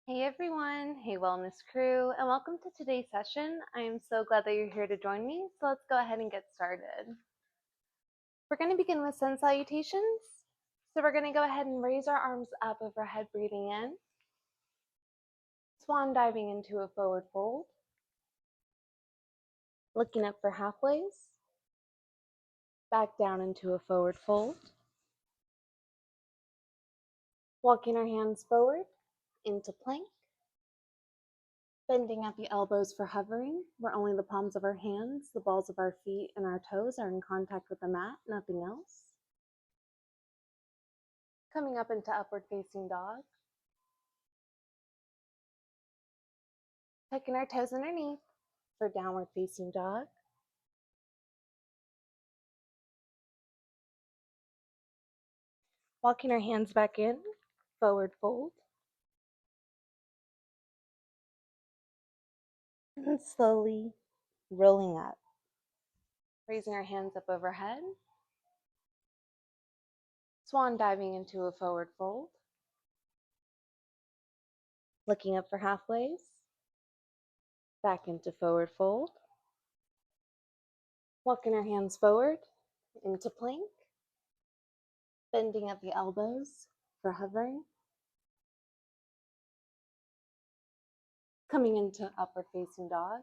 Hey everyone, hey wellness crew, and welcome to today's session. I am so glad that you're here to join me, so let's go ahead and get started. We're going to begin with sun salutations. So we're going to go ahead and raise our arms up overhead, breathing in. Swan diving into a forward fold. Looking up for halfways. Back down into a forward fold. Walking our hands forward into plank. Bending at the elbows for hovering, where only the palms of our hands, the balls of our feet, and our toes are in contact with the mat, nothing else. Coming up into upward facing dog. Tucking our toes underneath for downward facing dog. Walking our hands back in, forward fold. And slowly rolling up. Raising our hands up overhead. Swan diving into a forward fold. Looking up for halfways. Back into forward fold. Walking our hands forward into plank. Bending at the elbows for hovering. Coming into upward facing dog.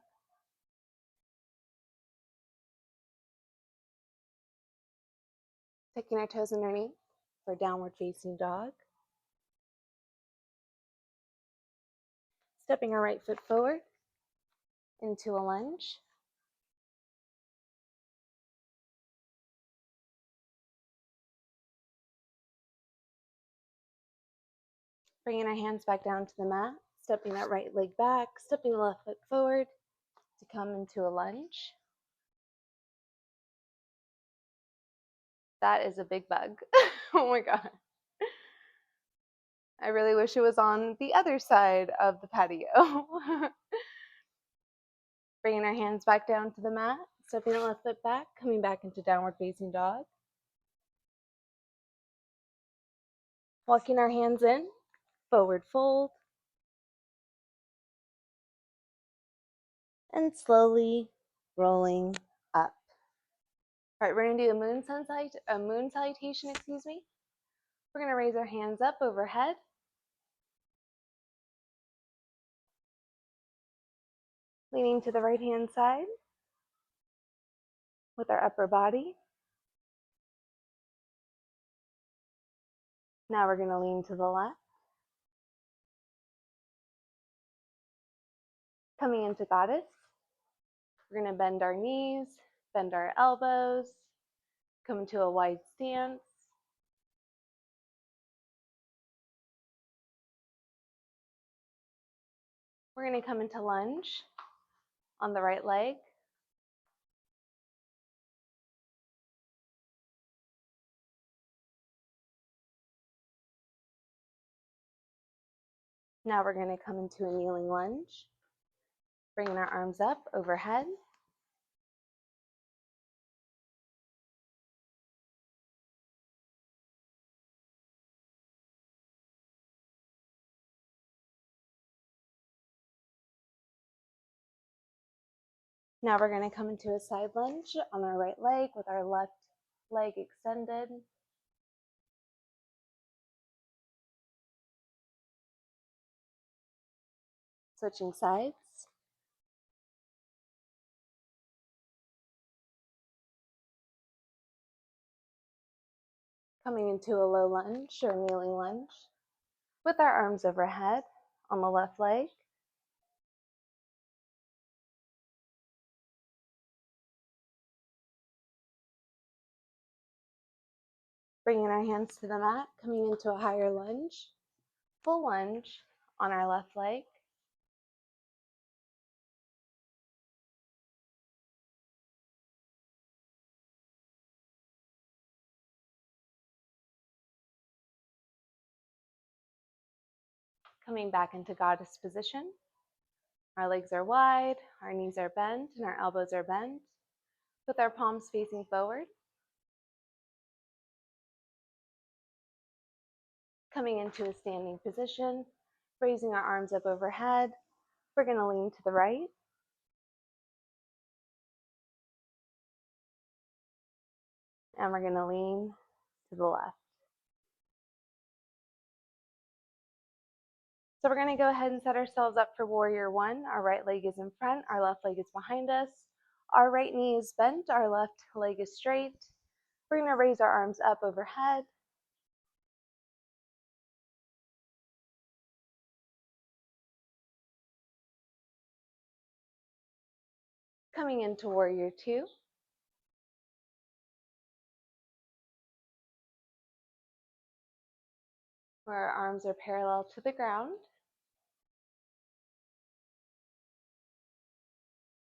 Tucking our toes underneath for downward facing dog. Stepping our right foot forward into a lunge. Bringing our hands back down to the mat, stepping that right leg back, stepping the left foot forward to come into a lunge. That is a big bug. Oh my God. I really wish it was on the other side of the patio. Bringing our hands back down to the mat, stepping the left foot back, coming back into downward facing dog. Walking our hands in, forward fold. And slowly rolling up. All right, we're gonna do a moon salutation, We're gonna raise our hands up overhead. Leaning to the right hand side with our upper body. Now we're gonna lean to the left. Coming into goddess. We're gonna bend our knees, bend our elbows, come to a wide stance. We're gonna come into lunge on the right leg. Now we're gonna come into a kneeling lunge, bringing our arms up overhead. Now we're gonna come into a side lunge on our right leg with our left leg extended. Switching sides. Coming into a low lunge or kneeling lunge with our arms overhead on the left leg. Bringing our hands to the mat, coming into a higher lunge, full lunge on our left leg. Coming back into goddess position. Our legs are wide, our knees are bent, and our elbows are bent, with our palms facing forward. Coming into a standing position, Raising our arms up overhead, we're going to lean to the right. And we're going to lean to the left. So we're going to go ahead and set ourselves up for warrior one. Our right leg is in front, our left leg is behind us. Our right knee is bent, our left leg is straight. We're going to raise our arms up overhead. Coming into warrior two. Where our arms are parallel to the ground.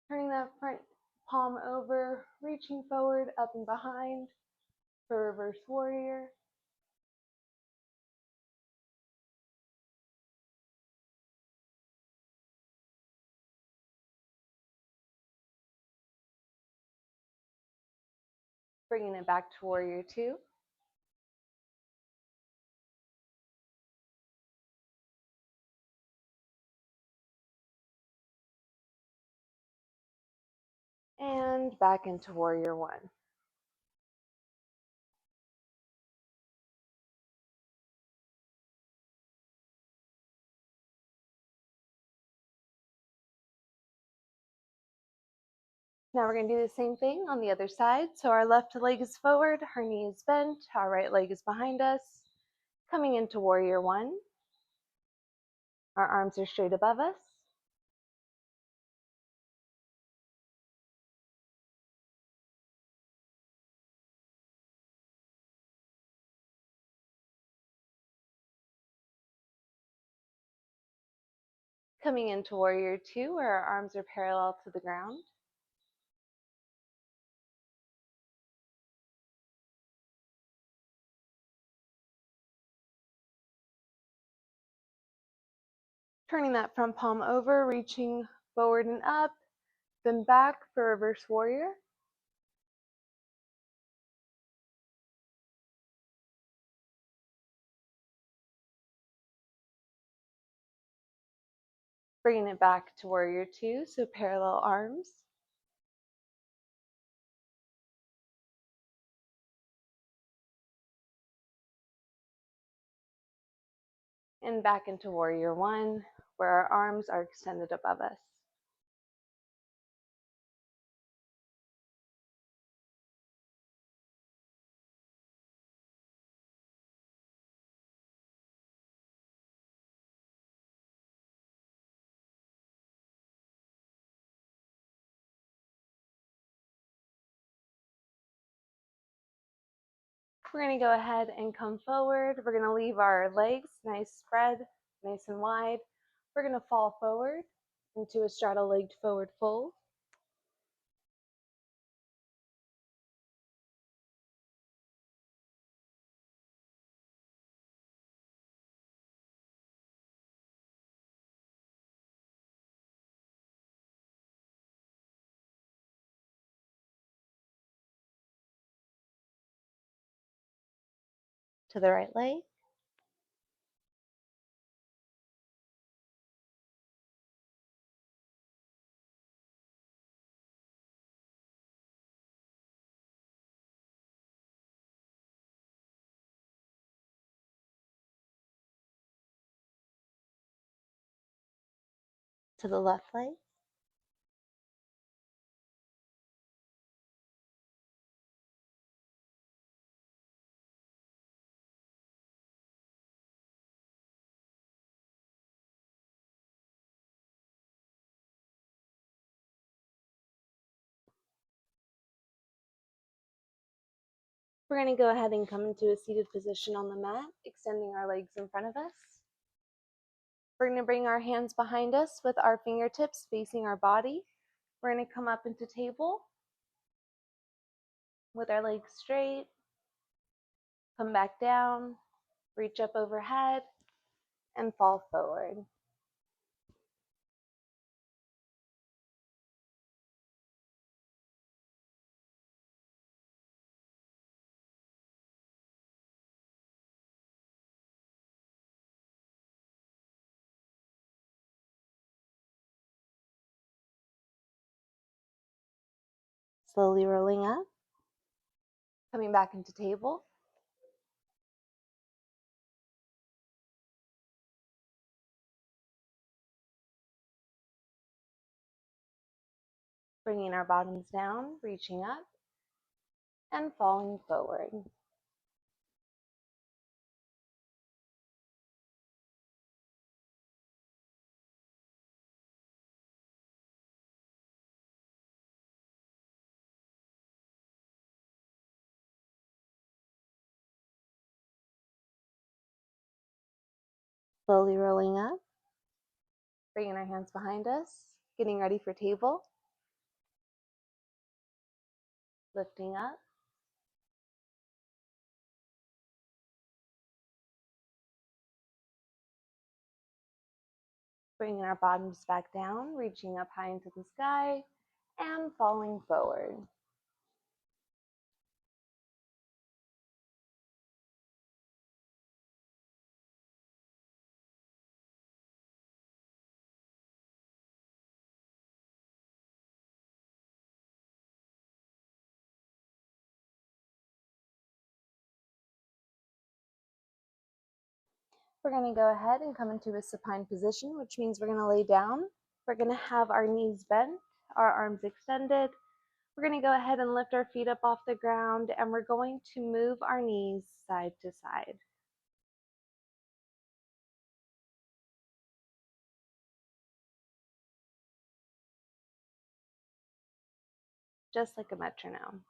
Turning that front palm over, reaching forward, up and behind for reverse warrior. Bringing it back to warrior two. And back into warrior one. Now we're going to do the same thing on the other side. So our left leg is forward, our knee is bent, our right leg is behind us. Coming into warrior one. Our arms are straight above us. Coming into warrior two, where our arms are parallel to the ground. Turning that front palm over, reaching forward and up, then back for reverse warrior. Bringing it back to warrior two, so parallel arms. And back into warrior one, where our arms are extended above us. We're going to go ahead and come forward. We're going to leave our legs nice spread, nice and wide. We're going to fall forward into a straddle-legged forward fold. To the right leg. To the left leg. We're going to go ahead and come into a seated position on the mat, extending our legs in front of us. We're going to bring our hands behind us with our fingertips facing our body. We're going to come up into table with our legs straight. Come back down, reach up overhead, and fall forward. Slowly rolling up, coming back into table. Bringing our bottoms down, reaching up, and falling forward. Slowly rolling up, bringing our hands behind us, getting ready for table. Lifting up, bringing our bottoms back down, reaching up high into the sky, and falling forward. We're going to go ahead and come into a supine position, which means we're going to lay down. We're going to have our knees bent, our arms extended. We're going to go ahead and lift our feet up off the ground, and we're going to move our knees side to side. Just like a metronome.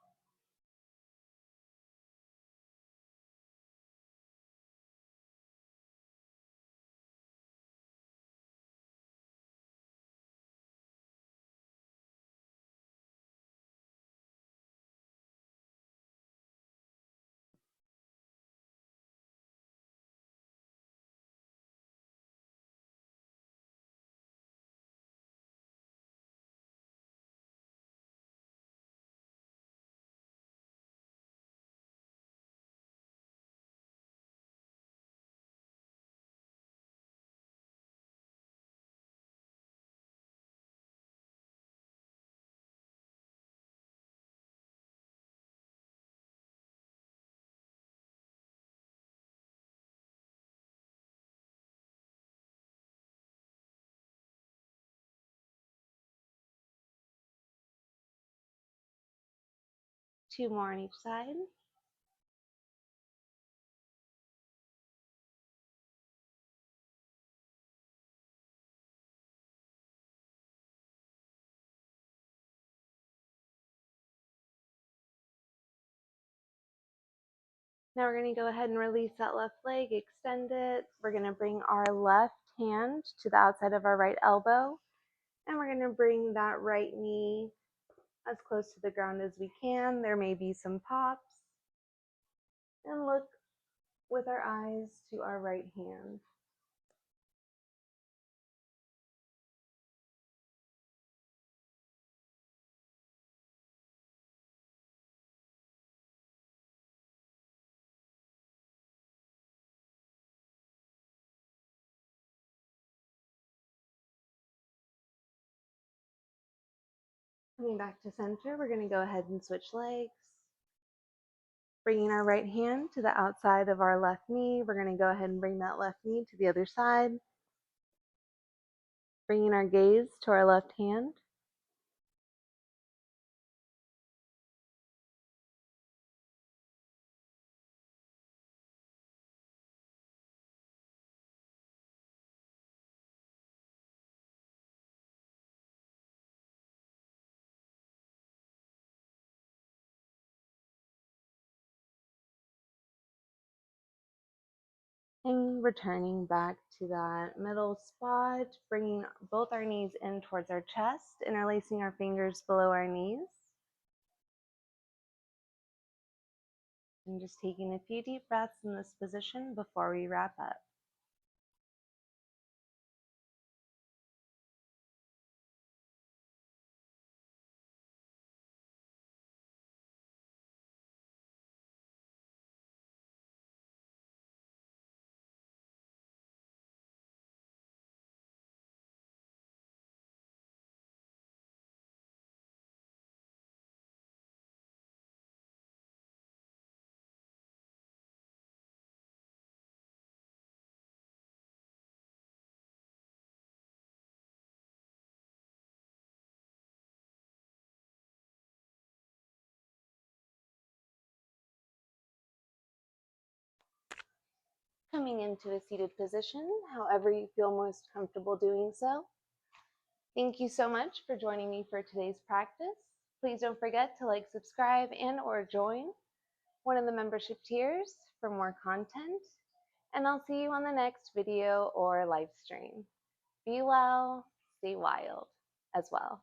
Two more on each side. Now we're going to go ahead and release that left leg, extend it. We're going to bring our left hand to the outside of our right elbow, and we're going to bring that right knee as close to the ground as we can. There may be some pops. And look with our eyes to our right hand. Coming back to center, we're going to go ahead and switch legs. Bringing our right hand to the outside of our left knee. We're going to go ahead and bring that left knee to the other side. Bringing our gaze to our left hand. And returning back to that middle spot, bringing both our knees in towards our chest, interlacing our fingers below our knees. And just taking a few deep breaths in this position before we wrap up. coming into a seated position, however you feel most comfortable doing so. Thank you so much for joining me for today's practice. Please don't forget to like, subscribe, and or join one of the membership tiers for more content. And I'll see you on the next video or live stream. Be well, stay wild as well.